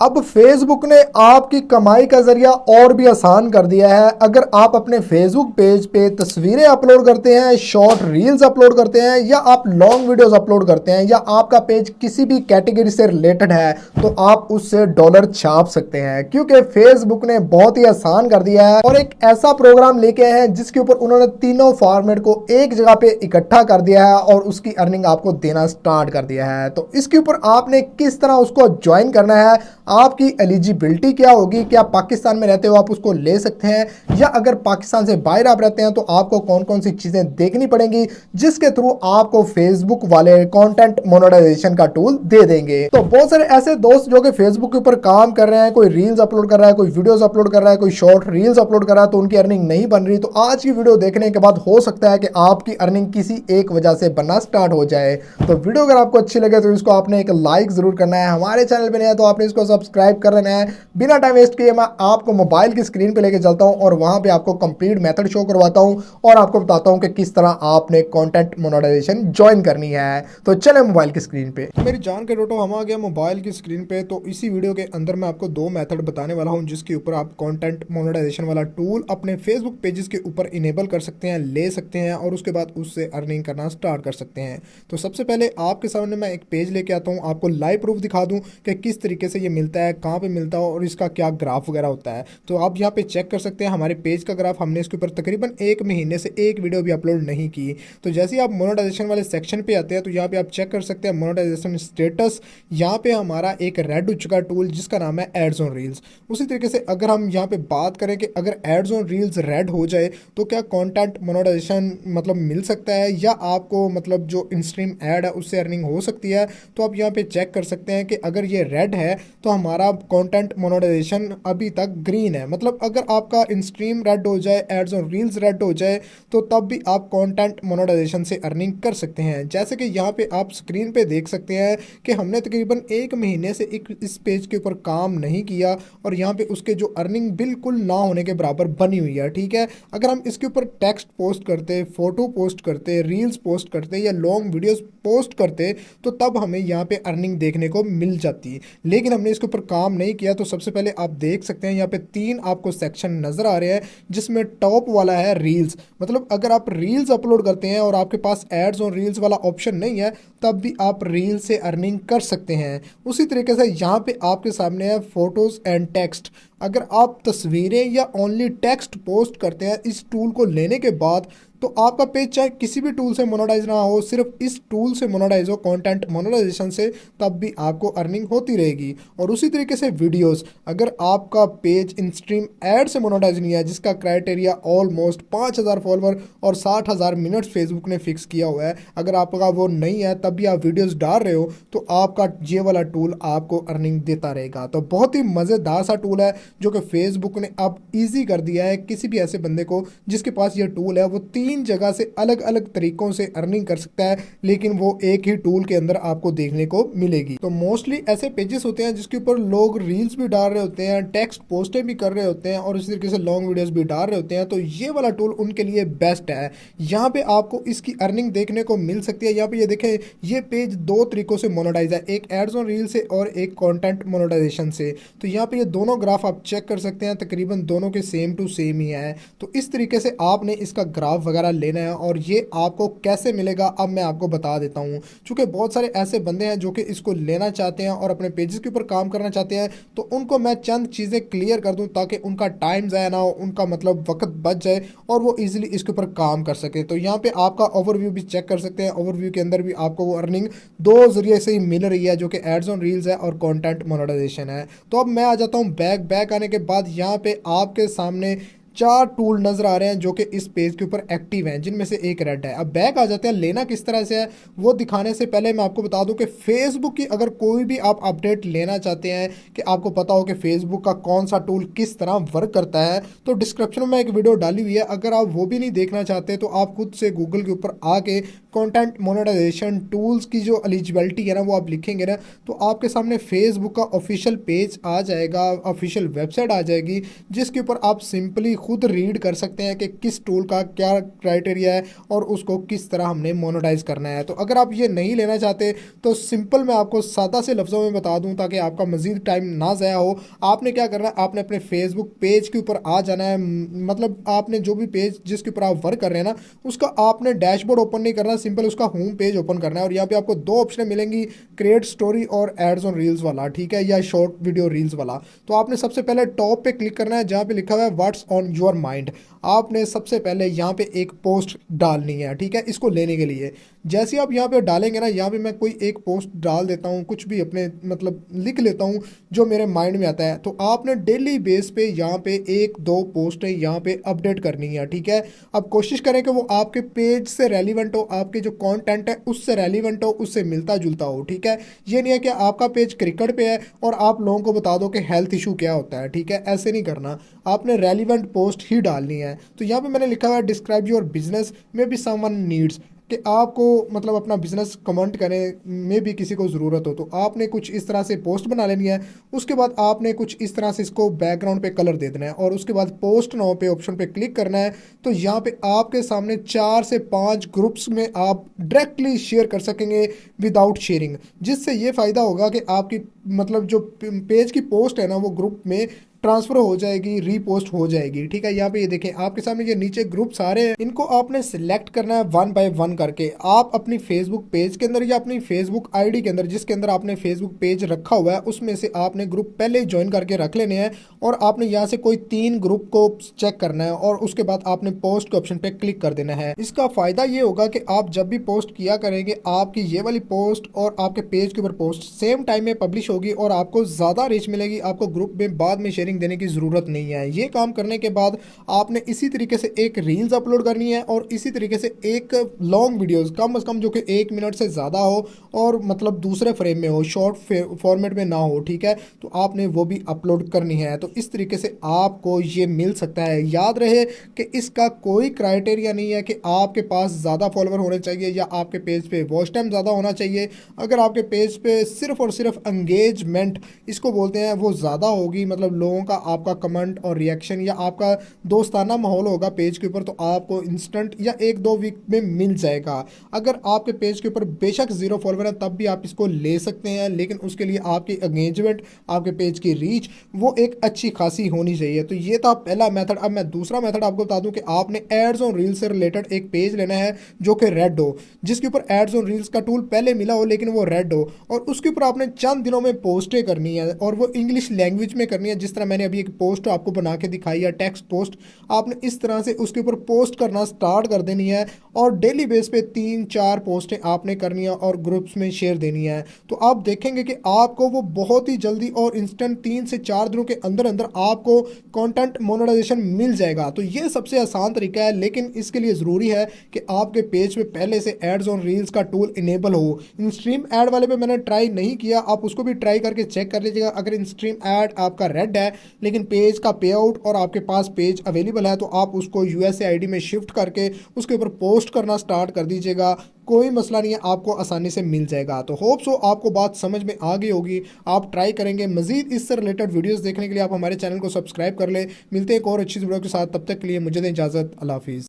अब फेसबुक ने आपकी कमाई का जरिया और भी आसान कर दिया है। अगर आप अपने फेसबुक पेज पे तस्वीरें अपलोड करते हैं, शॉर्ट रील्स अपलोड करते हैं, या आप लॉन्ग वीडियोस अपलोड करते हैं, या आपका पेज किसी भी कैटेगरी से रिलेटेड है, तो आप उससे डॉलर छाप सकते हैं, क्योंकि फेसबुक ने बहुत ही आसान कर दिया है और एक ऐसा प्रोग्राम लेके आए हैं जिसके ऊपर उन्होंने तीनों फॉर्मेट को एक जगह पे इकट्ठा कर दिया है और उसकी अर्निंग आपको देना स्टार्ट कर दिया है। तो इसके ऊपर आपने किस तरह उसको ज्वाइन करना है, आपकी एलिजिबिलिटी क्या होगी, क्या पाकिस्तान में रहते हो आप उसको ले सकते हैं, या अगर पाकिस्तान से बाहर आप रहते हैं तो आपको कौन कौन सी चीज़ें देखनी पड़ेंगी जिसके थ्रू आपको फेसबुक वाले कंटेंट मोनेटाइजेशन का टूल दे देंगे। तो बहुत सारे ऐसे दोस्त जो कि फेसबुक के ऊपर काम कर रहे हैं, कोई रील्स अपलोड कर रहा है, कोई वीडियोस अपलोड कर रहा है, कोई शॉर्ट रील्स अपलोड कर रहा है, तो उनकी अर्निंग नहीं बन रही। तो आज की वीडियो देखने के बाद हो सकता है कि आपकी अर्निंग किसी एक वजह से बनना स्टार्ट हो जाए। तो वीडियो अगर आपको अच्छी लगे तो इसको आपने एक लाइक जरूर करना है, हमारे चैनल पे नया है तो आपने इसको सब्सक्राइब कर लेना है। बिना टाइम वेस्ट किए मैं आपको मोबाइल की स्क्रीन पे लेके चलता हूं और वहां पे आपको कंप्लीट मेथड शो करवाता हूं और आपको बताता हूं कि किस तरह आपने कंटेंट मोनेटाइजेशन ज्वाइन करनी है। तो चले मोबाइल की स्क्रीन पे। मेरी जान के टोटो हम आ गया मोबाइल की स्क्रीन पे। तो इसी वीडियो के अंदर मैं आपको दो मेथड बताने वाला हूं जिसके ऊपर आप कंटेंट मोनेटाइजेशन वाला टूल अपने फेसबुक पेजेस के ऊपर इनेबल कर सकते हैं, ले सकते हैं और उसके बाद उससे अर्निंग करना स्टार्ट कर सकते हैं। तो सबसे पहले आपके सामने मैं एक पेज लेके आता हूं, आपको लाइव प्रूफ दिखा दूं कि किस तरीके से ये मिलता है, कहाँ पे मिलता है और इसका क्या ग्राफ वगैरह होता है। तो आप यहाँ पे चेक कर सकते हैं हमारे पेज का ग्राफ। हमने इसके ऊपर तकरीबन एक महीने से एक वीडियो भी अपलोड नहीं की। तो जैसे ही आप मोनेटाइजेशन वाले सेक्शन पे आते हैं तो यहाँ पे आप चेक कर सकते हैं मोनेटाइजेशन स्टेटस। यहाँ पे हमारा एक रेड हो चुका टूल जिसका नाम है एड्स ऑन रील्स। उसी तरीके से अगर हम यहाँ पे बात करें कि अगर एड्स ऑन रील्स रेड हो जाए तो क्या कंटेंट मोनेटाइजेशन मतलब मिल सकता है या आपको मतलब जो इन स्ट्रीम ऐड है उससे अर्निंग हो सकती है। तो आप यहाँ पे चेक कर सकते हैं कि अगर ये रेड है तो हमारा कंटेंट मोनेटाइजेशन अभी तक ग्रीन है। मतलब अगर आपका इन स्ट्रीम रेड हो जाए, एड्स ऑन रील्स रेड हो जाए, तो तब भी आप कंटेंट मोनेटाइजेशन से अर्निंग कर सकते हैं। जैसे कि यहाँ पे आप स्क्रीन पे देख सकते हैं कि हमने तकरीबन एक महीने से इस पेज के ऊपर काम नहीं किया और यहाँ पे उसके जो अर्निंग बिल्कुल ना होने के बराबर बनी हुई है। ठीक है, अगर हम इसके ऊपर टेक्स्ट पोस्ट करते, फोटो पोस्ट करते, रील्स पोस्ट करते या लॉन्ग वीडियोस पोस्ट करते तो तब हमें यहाँ पे अर्निंग देखने को मिल जाती है। लेकिन हमने इसके ऊपर काम नहीं किया। तो सबसे पहले आप देख सकते हैं यहाँ पे तीन आपको सेक्शन नजर आ रहे हैं जिसमें टॉप वाला है रील्स। मतलब अगर आप रील्स अपलोड करते हैं और आपके पास एड्स ऑन रील्स वाला ऑप्शन नहीं है तब भी आप रील से अर्निंग कर सकते हैं। उसी तरीके से यहाँ पे आपके सामने है फोटोज एंड टेक्स्ट। अगर आप तस्वीरें या ओनली टेक्स्ट पोस्ट करते हैं इस टूल को लेने के बाद तो आपका पेज चाहे किसी भी टूल से मोनेटाइज ना हो, सिर्फ इस टूल से मोनेटाइज हो कंटेंट मोनेटाइजेशन से, तब भी आपको अर्निंग होती रहेगी। और उसी तरीके से वीडियोस, अगर आपका पेज इन स्ट्रीम ऐड से मोनेटाइज नहीं है जिसका क्राइटेरिया ऑलमोस्ट 5,000 फॉलोवर और 60,000 मिनट्स फेसबुक ने फिक्स किया हुआ है, अगर आपका वो नहीं है तब भी आप वीडियोस डाल रहे हो तो आपका ये वाला टूल आपको अर्निंग देता रहेगा। तो बहुत ही मज़ेदार सा टूल है जो कि फेसबुक ने अब ईजी कर दिया है किसी भी ऐसे बंदे को जिसके पास ये टूल है, वो तीन जगह से अलग अलग तरीकों से अर्निंग कर सकता है, लेकिन वो एक ही टूल के अंदर आपको देखने को मिलेगी। तो मोस्टली ऐसे पेजेस होते हैं जिसके ऊपर लोग रील्स भी डाल रहे होते हैं, टेक्स्ट पोस्टें भी कर रहे होते हैं और इसी तरीके से लॉन्ग वीडियोस भी डाल रहे होते हैं। तो ये वाला टूल उनके लिए बेस्ट है। यहाँ पे आपको इसकी अर्निंग देखने को मिल सकती है। यहाँ पे ये देखें, ये पेज दो तरीकों से मोनेटाइज है, एक एड्स ऑन रील से और एक कंटेंट मोनेटाइजेशन से। तो यहाँ पे ये दोनों ग्राफ आप चेक कर सकते हैं, तकरीबन दोनों के सेम टू सेम ही है। तो इस तरीके से आपने इसका ग्राफ वगैरह लेना है और ये आपको कैसे मिलेगा अब मैं आपको बता देता हूँ। क्योंकि बहुत सारे ऐसे बंदे हैं जो कि इसको लेना चाहते हैं और अपने पेजेस के ऊपर काम करना चाहते हैं, तो उनको मैं चंद चीज़ें क्लियर कर दूँ ताकि उनका टाइम ज़ाया ना हो, उनका मतलब वक्त बच जाए और वो इजीली इसके ऊपर काम कर सके। तो यहाँ पे आपका ओवरव्यू भी चेक कर सकते हैं। ओवरव्यू के अंदर भी आपको वो अर्निंग दो जरिए से ही मिल रही है जो कि एड्स ऑन रील्स है और कंटेंट मोनेटाइजेशन है। तो अब मैं आ जाता हूँ बैक आने के बाद यहाँ पे आपके सामने चार टूल नजर आ रहे हैं जो कि इस पेज के ऊपर एक्टिव हैं, जिनमें से एक रेड है। अब बैक आ जाते हैं, लेना किस तरह से है वो दिखाने से पहले मैं आपको बता दूं कि फेसबुक की अगर कोई भी आप अपडेट लेना चाहते हैं कि आपको पता हो कि फेसबुक का कौन सा टूल किस तरह वर्क करता है, तो डिस्क्रिप्शन में एक वीडियो डाली हुई है। अगर आप वो भी नहीं देखना चाहते तो आप खुद से गूगल के ऊपर आके कंटेंट मोनेटाइजेशन टूल्स की जो एलिजिबिलिटी है ना वो आप लिखेंगे ना तो आपके सामने फेसबुक का ऑफिशियल पेज आ जाएगा, ऑफिशियल वेबसाइट आ जाएगी, जिसके ऊपर आप सिंपली खुद रीड कर सकते हैं कि किस टूल का क्या क्राइटेरिया है और उसको किस तरह हमने मोनेटाइज करना है। तो अगर आप ये नहीं लेना चाहते तो सिंपल मैं आपको सादा से लफ्ज़ों में बता दूं ताकि आपका मज़ीद टाइम ना ज़ाया हो। आपने क्या करना है, आपने अपने फेसबुक पेज के ऊपर आ जाना है, मतलब आपने जो भी पेज जिसके ऊपर आप वर्क कर रहे हैं ना उसका आपने डैशबोर्ड ओपन नहीं करना, सिंपल उसका होम पेज ओपन करना है। और यहाँ पे आपको दो ऑप्शन मिलेंगी, क्रिएट स्टोरी और एड्स ऑन रील्स वाला, ठीक है, या शॉर्ट वीडियो रील्स वाला। तो आपने सबसे पहले टॉप पे क्लिक करना है जहाँ पे लिखा हुआ है व्हाट्स ऑन योर माइंड। आपने सबसे पहले यहाँ पे एक पोस्ट डालनी है, ठीक है, इसको लेने के लिए जैसे ही आप यहाँ पे डालेंगे ना, यहाँ पे मैं कोई एक पोस्ट डाल देता हूँ, कुछ भी अपने मतलब लिख लेता हूँ जो मेरे माइंड में आता है। तो आपने डेली बेस पे यहाँ पे एक दो पोस्टें यहाँ पे अपडेट करनी है, ठीक है। अब कोशिश करें कि वो आपके पेज से रेलिवेंट हो, आपके जो कंटेंट है उससे रेलिवेंट हो, उससे मिलता जुलता हो, ठीक है। ये नहीं है कि आपका पेज क्रिकेट पे है और आप लोगों को बता दो कि हेल्थ इशू क्या होता है, ठीक है, ऐसे नहीं करना। आपने रेलिवेंट पोस्ट ही डालनी है। तो यहाँ पे मैंने लिखा हुआ है डिस्क्राइब योर बिजनेस में बी समवन नीड्स, कि आपको मतलब अपना बिजनेस कमेंट करें में भी किसी को ज़रूरत हो। तो आपने कुछ इस तरह से पोस्ट बना लेनी है। उसके बाद आपने कुछ इस तरह से इसको बैकग्राउंड पे कलर दे देना है और उसके बाद पोस्ट नाउ पे ऑप्शन पे क्लिक करना है। तो यहाँ पे आपके सामने 4 से 5 ग्रुप्स में आप डायरेक्टली शेयर कर सकेंगे विदाउट शेयरिंग, जिससे ये फ़ायदा होगा कि आपकी मतलब जो पेज की पोस्ट है ना वो ग्रुप में ट्रांसफर हो जाएगी, रीपोस्ट हो जाएगी, ठीक है। यहाँ पे ये देखें आपके सामने ये नीचे ग्रुप सारे हैं, इनको आपने सिलेक्ट करना है 1 बाय 1 करके। आप अपनी फेसबुक पेज के अंदर या अपनी फेसबुक आईडी के अंदर जिसके अंदर आपने फेसबुक पेज रखा हुआ है उसमें से आपने ग्रुप पहले ही ज्वाइन करके रख लेने हैं और आपने यहाँ से कोई 3 ग्रुप को चेक करना है और उसके बाद आपने पोस्ट के ऑप्शन पे क्लिक कर देना है। इसका फायदा ये होगा कि आप जब भी पोस्ट किया करेंगे आपकी ये वाली पोस्ट और आपके पेज के ऊपर पोस्ट सेम टाइम में पब्लिश होगी और आपको ज़्यादा रीच मिलेगी। आपको ग्रुप में बाद में शेयरिंग देने की ज़रूरत नहीं है। ये काम करने के बाद आपने इसी तरीके से एक रील्स अपलोड करनी है और इसी तरीके से एक लॉन्ग वीडियोस कम से कम जो कि 1 मिनट से ज़्यादा हो और मतलब दूसरे फ्रेम में हो, शॉर्ट फॉर्मेट में ना हो, ठीक है। तो आपने वो भी अपलोड करनी है। तो इस तरीके से आपको ये मिल सकता है। याद रहे कि इसका कोई क्राइटेरिया नहीं है कि आपके पास ज़्यादा फॉलोवर होने चाहिए या आपके पेज पे वॉच टाइम ज़्यादा होना चाहिए। अगर आपके पेज पे सिर्फ और सिर्फ एंगेजमेंट इसको बोलते हैं वो ज़्यादा होगी, मतलब लोगों का आपका कमेंट और रिएक्शन या आपका दोस्ताना माहौल होगा पेज के ऊपर, तो आपको इंस्टेंट या 1-2 वीक में मिल जाएगा। अगर आपके पेज के ऊपर बेशक 0 फॉलोवर है तब भी आप इसको ले सकते हैं, लेकिन उसके लिए आपकी एंगेजमेंट, आपके पेज की रीच वो एक अच्छी खासी होनी चाहिए। तो ये था पहला मेथड। अब मैं दूसरा मेथड आपको बता दूं कि आपने एड्स ऑन रील्स से रिलेटेड एक पेज लेना है जो कि रेड हो, जिसके ऊपर एड्स ऑन रील्स का टूल पहले मिला हो लेकिन वो रेड हो, और उसके ऊपर आपने चंद दिनों में पोस्टें करनी है और वो इंग्लिश लैंग्वेज में करनी है। जिस तरह मैंने अभी एक पोस्ट आपको बना के दिखाई है, टेक्स्ट पोस्ट, आपने इस तरह से उसके ऊपर पोस्ट करना स्टार्ट कर देनी है और डेली बेस पे 3-4 पोस्टें आपने करनी है और ग्रुप्स में शेयर देनी है। तो आप देखेंगे कि आपको वो बहुत ही जल्दी और इंस्टेंट 3 से 4 दिनों के अंदर अंदर आपको कंटेंट मोनेटाइजेशन मिल जाएगा। तो ये सबसे आसान तरीका है, लेकिन इसके लिए ज़रूरी है कि आपके पेज पे पहले से एड्स ऑन रील्स का टूल इनेबल हो। इन स्ट्रीम ऐड वाले पे मैंने ट्राई नहीं किया, आप उसको भी ट्राई करके चेक कर लीजिएगा। अगर इन स्ट्रीम ऐड आपका रेड है लेकिन पेज का पे आउट और आपके पास पेज अवेलेबल है तो आप उसको यूएसए आईडी में शिफ्ट करके उसके ऊपर पोस्ट करना स्टार्ट कर दीजिएगा। कोई मसला नहीं है, आपको आसानी से मिल जाएगा। तो होप सो आपको बात समझ में आ गई होगी, आप ट्राई करेंगे। मजीद इससे रिलेटेड वीडियोस देखने के लिए आप हमारे चैनल को सब्सक्राइब कर ले। मिलते हैं एक और अच्छी वीडियो के साथ, तब तक के लिए मुझे दें इजाज़त। अल्लाह हाफिज़।